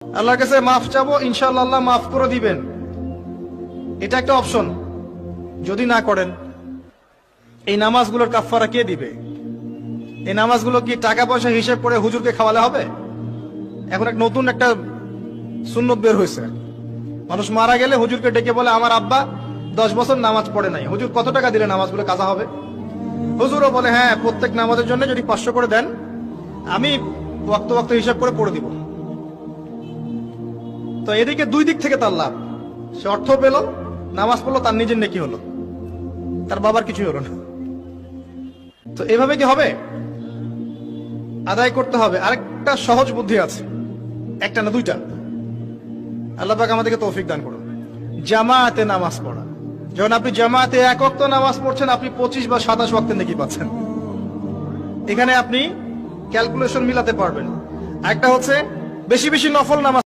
আল্লাহর কাছে মাফ চাবো, ইনশাআল্লাহ আল্লাহ মাফ করে দিবেন, এটা একটা অপশন। যদি না করেন, এই নামাজগুলোর কাফারা কে দিবে? এই নামাজগুলো কি টাকা পয়সা হিসেব করে হুজুরকে খাওয়ালে হবে? এখন এক নতুন একটা সুন্নত বের হয়েছে, মানুষ মারা গেলে হুজুরকে ডেকে বলে আমার আব্বা 10 বছর নামাজ পড়ে নাই, হুজুর কত টাকা দিলে নামাজগুলো কাজা হবে? হুজুরও বলে হ্যাঁ, প্রত্যেক নামাজের জন্য যদি 500 করে দেন, আমি ওয়াক্ত ওয়াক্ত হিসাব করে পড়ে দিব। তো এদিকে দুই দিক থেকে তার লাভ, সে অর্থ পেল, নামাজ পড়লো, তার নিজের নেকি হলো, তার বাবার কিছুই হলো না। তো এভাবে কি হবে? আদায় করতে হবে। আরেকটা সহজ বুদ্ধি আছে, একটা না দুইটা। আল্লাহ পাক আমাদেরকে তৌফিক দান করুন। জামাতে নামাজ পড়া। যখন আপনি জামাতে এক ওয়াক্ত নামাজ পড়ছেন, আপনি 25 বা 27 ওয়াক্তের নেকি পাচ্ছেন। এখানে আপনি ক্যালকুলেশন মিলাতে পারবেন। একটা হচ্ছে বেশি বেশি নফল নামাজ